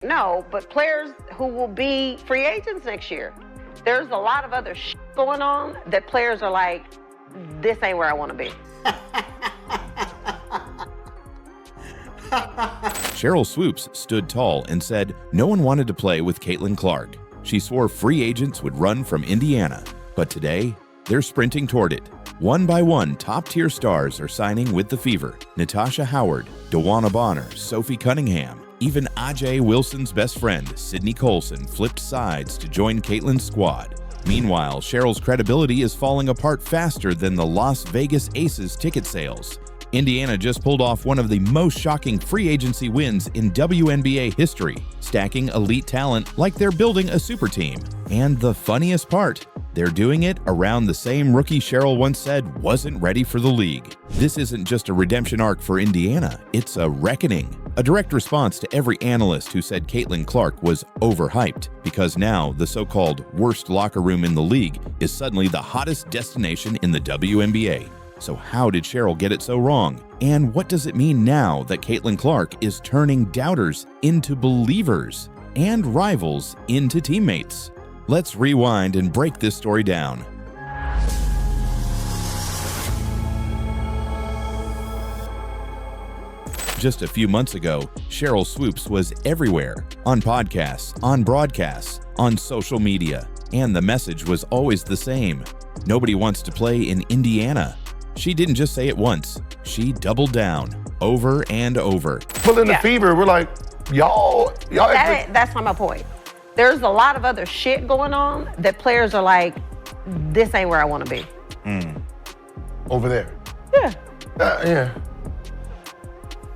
No, but players who will be free agents next year. There's a lot of other shit going on that players are like, this ain't where I want to be. Sheryl Swoopes stood tall and said no one wanted to play with Caitlin Clark. She swore free agents would run from Indiana, but today they're sprinting toward it. One by one, top-tier stars are signing with the Fever. Natasha Howard, DeWanna Bonner, Sophie Cunningham, even Ajay Wilson's best friend, Sydney Colson, flipped sides to join Caitlin's squad. Meanwhile, Sheryl's credibility is falling apart faster than the Las Vegas Aces ticket sales. Indiana just pulled off one of the most shocking free agency wins in WNBA history, stacking elite talent like they're building a super team. And the funniest part, they're doing it around the same rookie Sheryl once said wasn't ready for the league. This isn't just a redemption arc for Indiana, it's a reckoning. A direct response to every analyst who said Caitlin Clark was overhyped, because now the so-called worst locker room in the league is suddenly the hottest destination in the WNBA. So how did Sheryl get it so wrong? And what does it mean now that Caitlin Clark is turning doubters into believers and rivals into teammates? Let's rewind and break this story down. Just a few months ago, Sheryl Swoopes was everywhere, on podcasts, on broadcasts, on social media, and the message was always the same. Nobody wants to play in Indiana. She didn't just say it once, she doubled down, over and over. Pulling the Fever, we're like, y'all. That's not my point. There's a lot of other shit going on that players are like, this ain't where I want to be. Over there. Yeah. Yeah.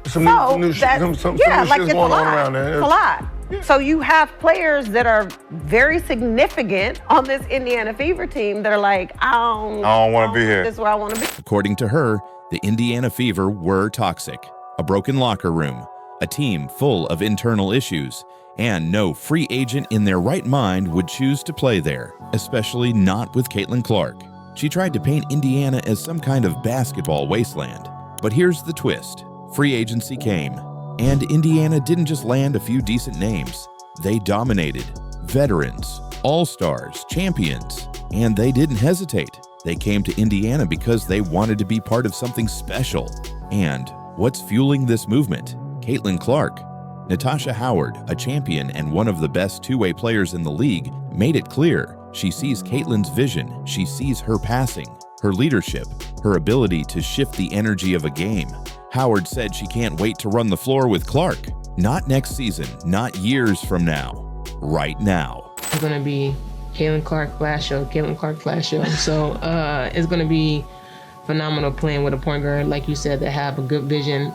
Some new shit's it's going a on lot. around there. It's a lot. Yeah. So you have players that are very significant on this Indiana Fever team that are like, I don't want to be here. This is where I want to be. According to her, the Indiana Fever were toxic, a broken locker room, a team full of internal issues, and no free agent in their right mind would choose to play there, especially not with Caitlin Clark. She tried to paint Indiana as some kind of basketball wasteland. But here's the twist. Free agency came, and Indiana didn't just land a few decent names. They dominated. Veterans, all-stars, champions, and they didn't hesitate. They came to Indiana because they wanted to be part of something special. And what's fueling this movement? Caitlin Clark. Natasha Howard, a champion and one of the best two-way players in the league, made it clear she sees Caitlin's vision, she sees her passing, her leadership, her ability to shift the energy of a game. Howard said she can't wait to run the floor with Clark. Not next season, not years from now, right now. It's going to be Caitlin Clark flash show. So it's going to be phenomenal playing with a point guard, like you said, that have a good vision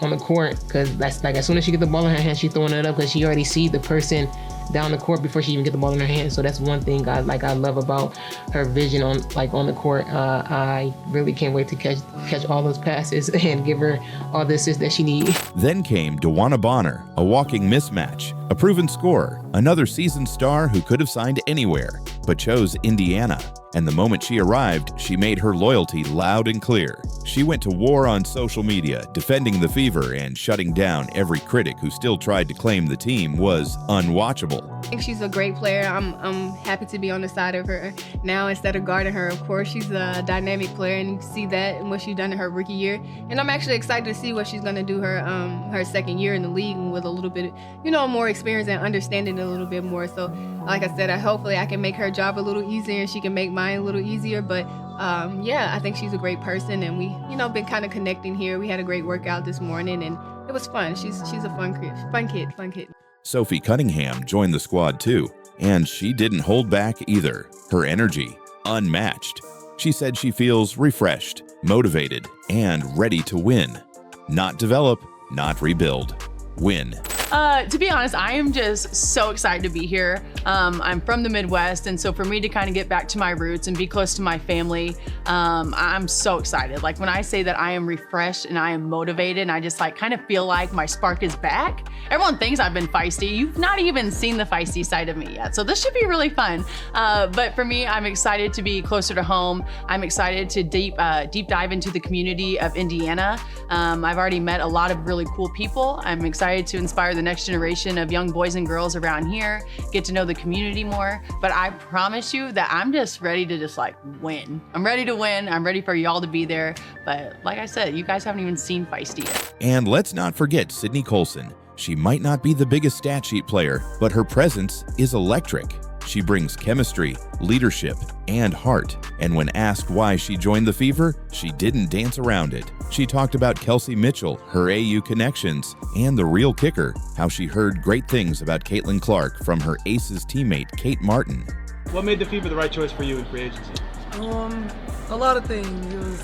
on the court, because that's like as soon as she get the ball in her hand, she's throwing it up because she already see the person down the court before she even get the ball in her hand. So that's one thing I love about her vision on the court. I really can't wait to catch all those passes and give her all the assists that she needs. Then came DeWanna Bonner, a walking mismatch, a proven scorer, another seasoned star who could have signed anywhere, but chose Indiana. And the moment she arrived, she made her loyalty loud and clear. She went to war on social media, defending the Fever and shutting down every critic who still tried to claim the team was unwatchable. I think she's a great player. I'm happy to be on the side of her now instead of guarding her. Of course, she's a dynamic player, and you see that in what she's done in her rookie year. And I'm actually excited to see what she's going to do her second year in the league with a little bit, more experience and understanding a little bit more. So, like I said, hopefully I can make her job a little easier and she can make mine a little easier. But I think she's a great person, and we, been kind of connecting here. We had a great workout this morning, and it was fun. She's a fun kid. Sophie Cunningham joined the squad too, and she didn't hold back either. Her energy, unmatched. She said she feels refreshed, motivated, and ready to win. Not develop, not rebuild. Win. To be honest, I am just so excited to be here. I'm from the Midwest, and so for me to kind of get back to my roots and be close to my family, I'm so excited. Like when I say that I am refreshed and I am motivated, and I just like kind of feel like my spark is back. Everyone thinks I've been feisty. You've not even seen the feisty side of me yet, so this should be really fun. But for me, I'm excited to be closer to home. I'm excited to deep dive into the community of Indiana. I've already met a lot of really cool people. I'm excited to inspire the next generation of young boys and girls around here, get to know the community more. But I promise you that I'm just ready to just like win. I'm ready to win. I'm ready for y'all to be there. But like I said, you guys haven't even seen feisty yet. And let's not forget Sydney Colson. She might not be the biggest stat sheet player, but her presence is electric. She brings chemistry, leadership, and heart. And when asked why she joined the Fever, she didn't dance around it. She talked about Kelsey Mitchell, her AU connections, and the real kicker, how she heard great things about Caitlin Clark from her Aces teammate, Kate Martin. What made the Fever the right choice for you in free agency? A lot of things. It was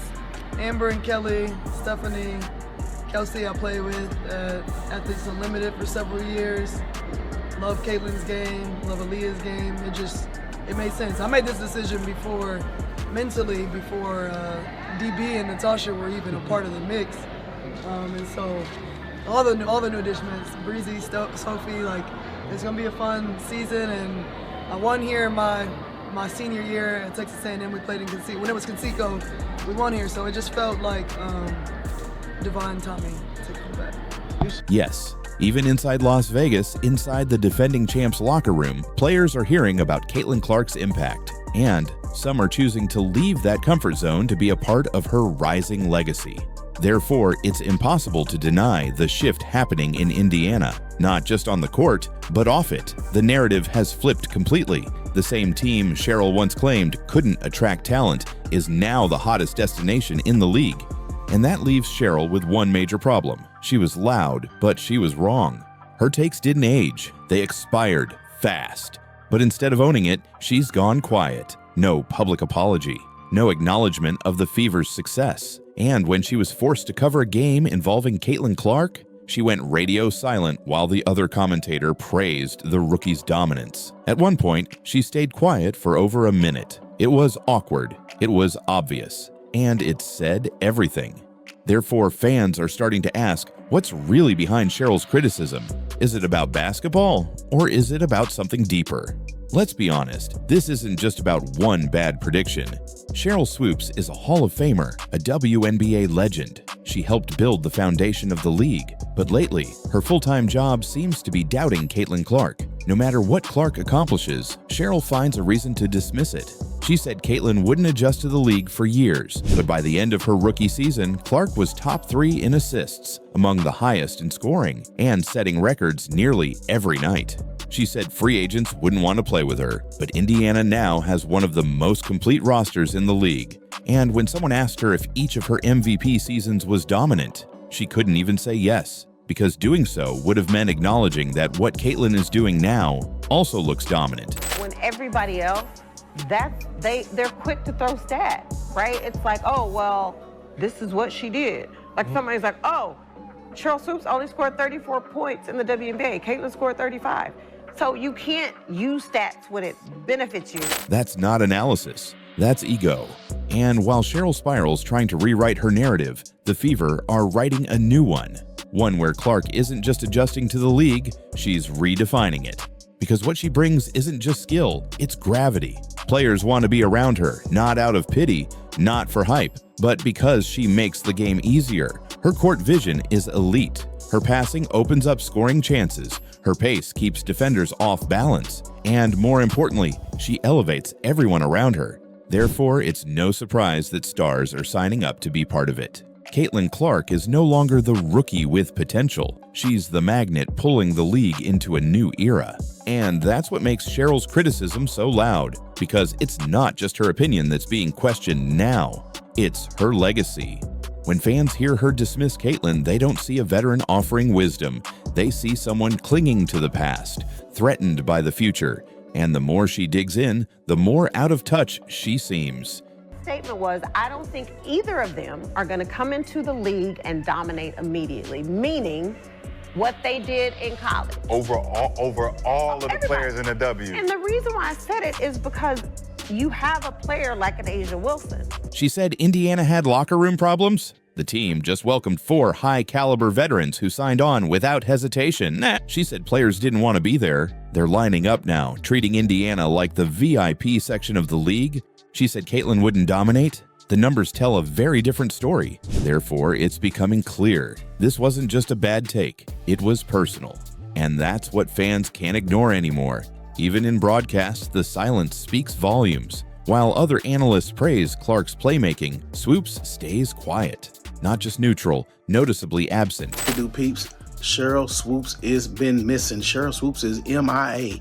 Amber and Kelly, Stephanie, Kelsey I played with at Athletes Unlimited for several years. Love Caitlin's game, love Aaliyah's game. It made sense. I made this decision mentally before DB and Natasha were even a part of the mix. And so all the new additions, Breezy, Sophie, like it's gonna be a fun season. And I won here my senior year at Texas A&M. We played in Conseco. When it was Conseco, we won here. So it just felt like divine timing to come back. Yes. Even inside Las Vegas, inside the defending champs locker room, players are hearing about Caitlin Clark's impact. And some are choosing to leave that comfort zone to be a part of her rising legacy. Therefore, it's impossible to deny the shift happening in Indiana, not just on the court, but off it. The narrative has flipped completely. The same team Sheryl once claimed couldn't attract talent is now the hottest destination in the league. And that leaves Sheryl with one major problem. She was loud, but she was wrong. Her takes didn't age. They expired fast. But instead of owning it, she's gone quiet. No public apology. No acknowledgement of the Fever's success. And when she was forced to cover a game involving Caitlin Clark, she went radio silent while the other commentator praised the rookie's dominance. At one point, she stayed quiet for over a minute. It was awkward. It was obvious. And it said everything. Therefore, fans are starting to ask, what's really behind Sheryl's criticism? Is it about basketball, or is it about something deeper? Let's be honest, this isn't just about one bad prediction. Sheryl Swoopes is a Hall of Famer, a WNBA legend. She helped build the foundation of the league, but lately, her full-time job seems to be doubting Caitlin Clark. No matter what Clark accomplishes, Sheryl finds a reason to dismiss it. She said Caitlin wouldn't adjust to the league for years, but by the end of her rookie season, Clark was top 3 in assists, among the highest in scoring, and setting records nearly every night. She said free agents wouldn't want to play with her, but Indiana now has one of the most complete rosters in the league. And when someone asked her if each of her MVP seasons was dominant, she couldn't even say yes, because doing so would have meant acknowledging that what Caitlin is doing now also looks dominant. When everybody else, they're quick to throw stats, right? It's like, oh, well, this is what she did. Like somebody's like, oh, Sheryl Swoopes only scored 34 points in the WNBA. Caitlin scored 35. So you can't use stats when it benefits you. That's not analysis. That's ego. And while Sheryl Spiral's trying to rewrite her narrative, the Fever are writing a new one. One where Clark isn't just adjusting to the league, she's redefining it. Because what she brings isn't just skill, it's gravity. Players want to be around her, not out of pity, not for hype, but because she makes the game easier. Her court vision is elite. Her passing opens up scoring chances. Her pace keeps defenders off balance. And more importantly, she elevates everyone around her. Therefore, it's no surprise that stars are signing up to be part of it. Caitlin Clark is no longer the rookie with potential. She's the magnet pulling the league into a new era. And that's what makes Sheryl's criticism so loud, because it's not just her opinion that's being questioned now. It's her legacy. When fans hear her dismiss Caitlin, they don't see a veteran offering wisdom. They see someone clinging to the past, threatened by the future. And the more she digs in, the more out of touch she seems. Statement was, I don't think either of them are going to come into the league and dominate immediately, meaning what they did in college. Over all of the players in the W. And the reason why I said it is because you have a player like an Asia Wilson. She said Indiana had locker room problems. The team just welcomed 4 high-caliber veterans who signed on without hesitation. She said players didn't want to be there. They're lining up now, treating Indiana like the VIP section of the league. She said Caitlin wouldn't dominate. The numbers tell a very different story. Therefore, it's becoming clear this wasn't just a bad take. It was personal. And that's what fans can't ignore anymore. Even in broadcasts, the silence speaks volumes. While other analysts praise Clark's playmaking, Swoopes stays quiet. Not just neutral, noticeably absent. Do peeps, Sheryl Swoopes is been missing. Sheryl Swoopes is MIA.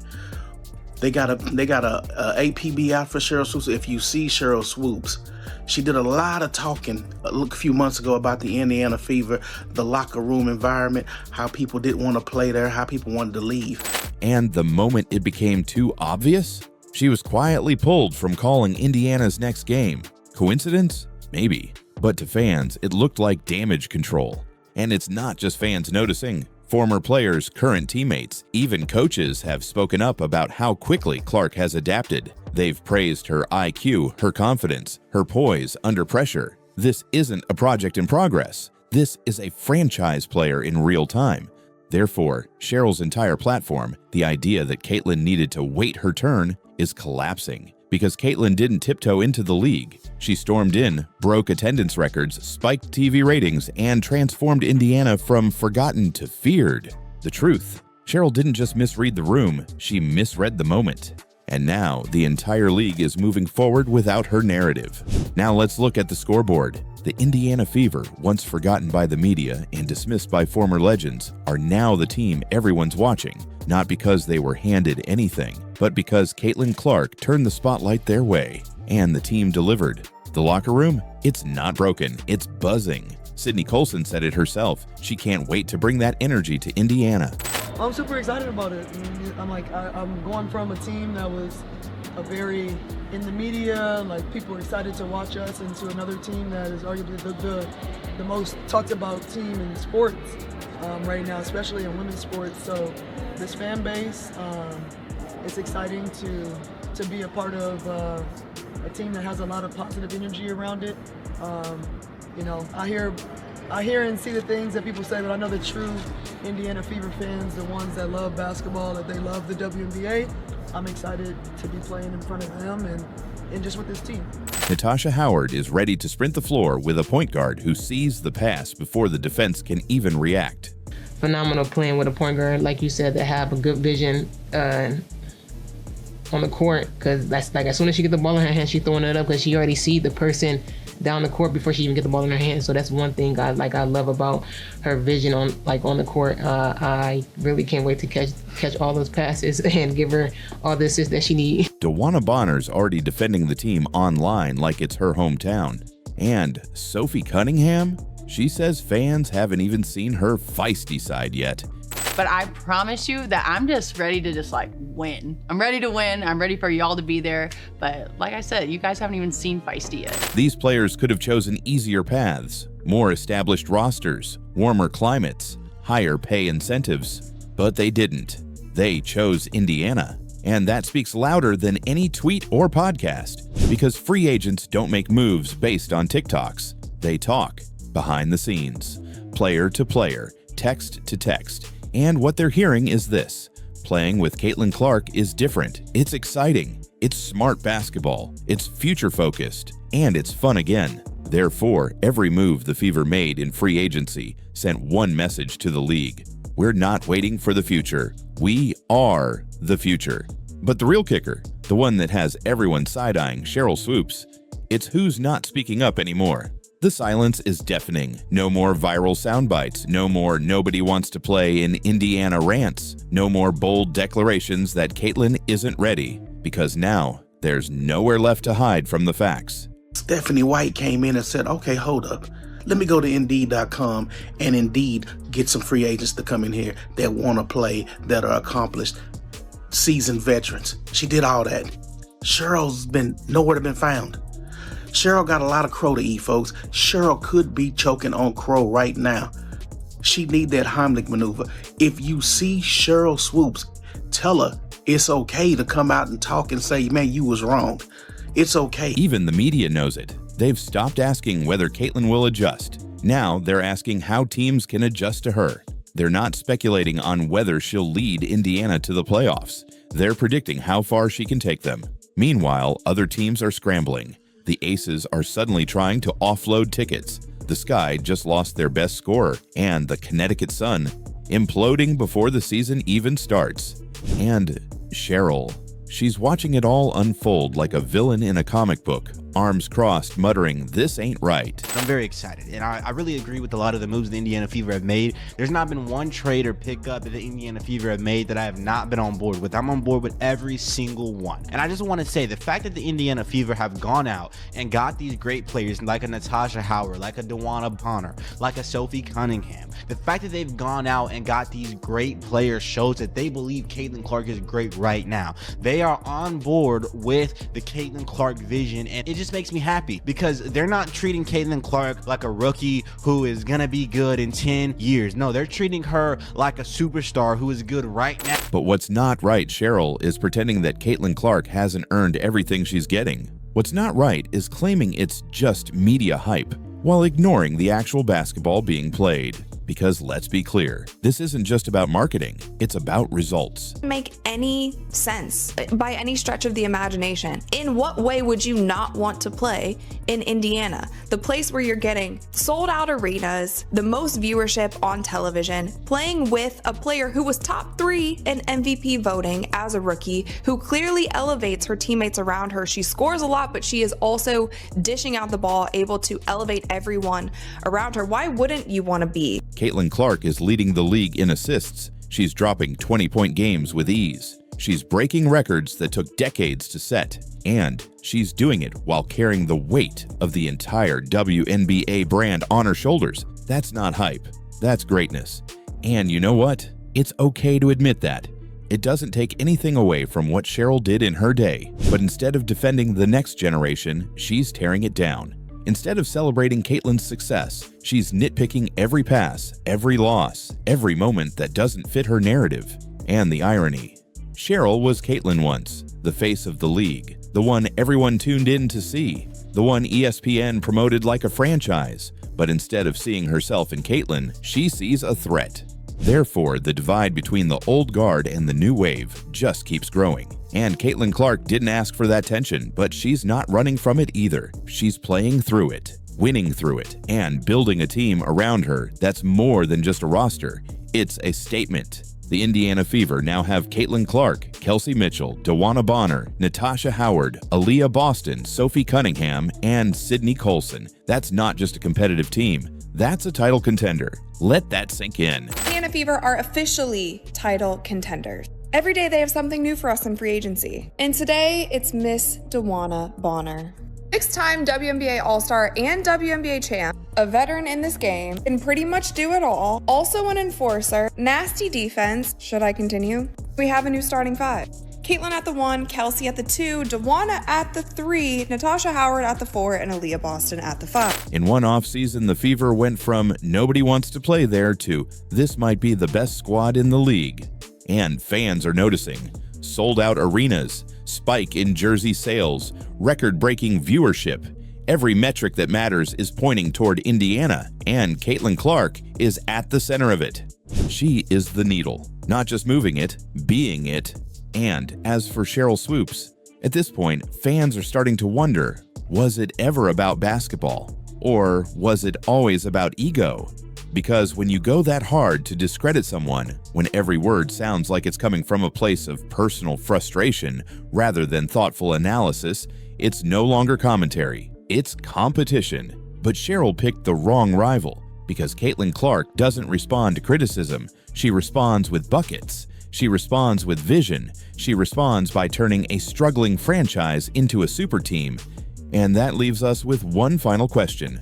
They got a APB out for Sheryl Swoopes. If you see Sheryl Swoopes, she did a lot of talking a few months ago about the Indiana Fever, the locker room environment, how people didn't want to play there, how people wanted to leave. And the moment it became too obvious, she was quietly pulled from calling Indiana's next game. Coincidence? Maybe. But to fans, it looked like damage control. And it's not just fans noticing. Former players, current teammates, even coaches have spoken up about how quickly Clark has adapted. They've praised her IQ, her confidence, her poise under pressure. This isn't a project in progress. This is a franchise player in real time. Therefore, Sheryl's entire platform, the idea that Caitlin needed to wait her turn, is collapsing. Because Caitlin didn't tiptoe into the league. She stormed in, broke attendance records, spiked TV ratings, and transformed Indiana from forgotten to feared. The truth, Sheryl didn't just misread the room, she misread the moment. And now, the entire league is moving forward without her narrative. Now let's look at the scoreboard. The Indiana Fever, once forgotten by the media and dismissed by former legends, are now the team everyone's watching, not because they were handed anything, but because Caitlin Clark turned the spotlight their way, and the team delivered. The locker room? It's not broken, it's buzzing. Sydney Colson said it herself. She can't wait to bring that energy to Indiana. I'm super excited about it. I'm going from a team that was a very in the media, like people are excited to watch us, into another team that is arguably the most talked about team in sports right now, especially in women's sports. So this fan base, it's exciting to be a part of a team that has a lot of positive energy around it. You know, I hear and see the things that people say, but I know the true Indiana Fever fans, the ones that love basketball, that they love the WNBA, I'm excited to be playing in front of them and just with this team. Natasha Howard is ready to sprint the floor with a point guard who sees the pass before the defense can even react. Phenomenal playing with a point guard, like you said, that have a good vision on the court, because that's like as soon as she get the ball in her hand, she throwing it up because she already see the person down the court before she even get the ball in her hand. So that's one thing I love about her vision on the court. I really can't wait to catch all those passes and give her all the assists that she needs. DeWanna Bonner's already defending the team online like it's her hometown. And Sophie Cunningham? She says fans haven't even seen her feisty side yet. But I promise you that I'm just ready to win. I'm ready to win. I'm ready for y'all to be there. But like I said, you guys haven't even seen feisty yet. These players could have chosen easier paths, more established rosters, warmer climates, higher pay incentives. But they didn't. They chose Indiana. And that speaks louder than any tweet or podcast, because free agents don't make moves based on TikToks. They talk behind the scenes, player to player, text to text. And what they're hearing is this: playing with Caitlin Clark is different. It's exciting. It's smart basketball. It's future-focused. And it's fun again. Therefore, every move the Fever made in free agency sent one message to the league. We're not waiting for the future. We are the future. But the real kicker, the one that has everyone side-eyeing Sheryl Swoopes, it's who's not speaking up anymore. The silence is deafening. No more viral sound bites. No more nobody wants to play in Indiana rants. No more bold declarations that Caitlin isn't ready. Because now, there's nowhere left to hide from the facts. Stephanie White came in and said, okay, hold up. Let me go to Indeed.com and Indeed get some free agents to come in here that want to play, that are accomplished, seasoned veterans. She did all that. Sheryl's been nowhere to be found. Sheryl got a lot of crow to eat, folks. Sheryl could be choking on crow right now. She need that Heimlich maneuver. If you see Sheryl Swoopes, tell her it's okay to come out and talk and say, man, you was wrong. It's okay. Even the media knows it. They've stopped asking whether Caitlin will adjust. Now they're asking how teams can adjust to her. They're not speculating on whether she'll lead Indiana to the playoffs. They're predicting how far she can take them. Meanwhile, other teams are scrambling. The Aces are suddenly trying to offload tickets. The Sky just lost their best scorer, and the Connecticut Sun imploding before the season even starts. And Sheryl, she's watching it all unfold like a villain in a comic book, arms crossed, muttering, "This ain't right." I'm very excited, and I really agree with a lot of the moves the Indiana Fever have made. There's not been one trade or pickup that the Indiana Fever have made that I have not been on board with. I'm on board with every single one. And I just want to say, the fact that the Indiana Fever have gone out and got these great players like a Natasha Howard, like a DeWanna Bonner, like a Sophie Cunningham, the fact that they've gone out and got these great players shows that they believe Caitlin Clark is great right now. They are on board with the Caitlin Clark vision, and it just makes me happy because they're not treating Caitlin Clark like a rookie who is gonna be good in 10 years. No, they're treating her like a superstar who is good right now. But what's not right, Sheryl, is pretending that Caitlin Clark hasn't earned everything she's getting. What's not right is claiming it's just media hype while ignoring the actual basketball being played. Because let's be clear, this isn't just about marketing, it's about results. Make any sense by any stretch of the imagination. In what way would you not want to play in Indiana? The place where you're getting sold out arenas, the most viewership on television, playing with a player who was top 3 in MVP voting as a rookie, who clearly elevates her teammates around her. She scores a lot, but she is also dishing out the ball, able to elevate everyone around her. Why wouldn't you want to be? Caitlin Clark is leading the league in assists. She's dropping 20-point games with ease. She's breaking records that took decades to set. And she's doing it while carrying the weight of the entire WNBA brand on her shoulders. That's not hype. That's greatness. And you know what? It's okay to admit that. It doesn't take anything away from what Sheryl did in her day. But instead of defending the next generation, she's tearing it down. Instead of celebrating Caitlin's success, she's nitpicking every pass, every loss, every moment that doesn't fit her narrative. And the irony. Sheryl was Caitlin once, the face of the league, the one everyone tuned in to see, the one ESPN promoted like a franchise. But instead of seeing herself in Caitlin, she sees a threat. Therefore, the divide between the old guard and the new wave just keeps growing. And Caitlin Clark didn't ask for that tension, but she's not running from it either. She's playing through it, winning through it, and building a team around her that's more than just a roster. It's a statement. The Indiana Fever now have Caitlin Clark, Kelsey Mitchell, DeWanna Bonner, Natasha Howard, Aaliyah Boston, Sophie Cunningham, and Sydney Colson. That's not just a competitive team. That's a title contender. Let that sink in. Indiana Fever are officially title contenders. Every day they have something new for us in free agency. And today it's Miss DeWanna Bonner. 6-time WNBA All-Star and WNBA champ, a veteran in this game, can pretty much do it all, also an enforcer, nasty defense. Should I continue? We have a new starting 5. Caitlin at the 1, Kelsey at the 2, DeWanna at the 3, Natasha Howard at the 4, and Aaliyah Boston at the 5. In one offseason, the Fever went from nobody wants to play there to this might be the best squad in the league. And fans are noticing. Sold-out arenas, spike in jersey sales, record-breaking viewership. Every metric that matters is pointing toward Indiana, and Caitlin Clark is at the center of it. She is the needle, not just moving it, being it. And as for Sheryl Swoopes, at this point, fans are starting to wonder, was it ever about basketball? Or was it always about ego? Because when you go that hard to discredit someone, when every word sounds like it's coming from a place of personal frustration rather than thoughtful analysis, it's no longer commentary, it's competition. But Sheryl picked the wrong rival, because Caitlin Clark doesn't respond to criticism, she responds with buckets. She responds with vision. She responds by turning a struggling franchise into a super team. And that leaves us with one final question.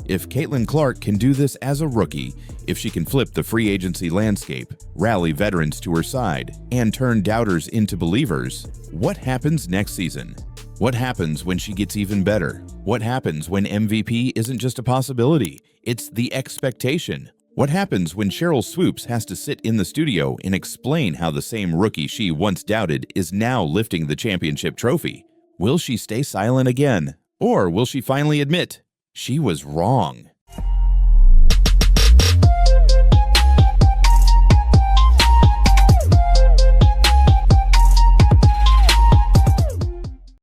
If Caitlin Clark can do this as a rookie, if she can flip the free agency landscape, rally veterans to her side, and turn doubters into believers, what happens next season? What happens when she gets even better? What happens when MVP isn't just a possibility? It's the expectation. What happens when Sheryl Swoopes has to sit in the studio and explain how the same rookie she once doubted is now lifting the championship trophy? Will she stay silent again? Or will she finally admit she was wrong?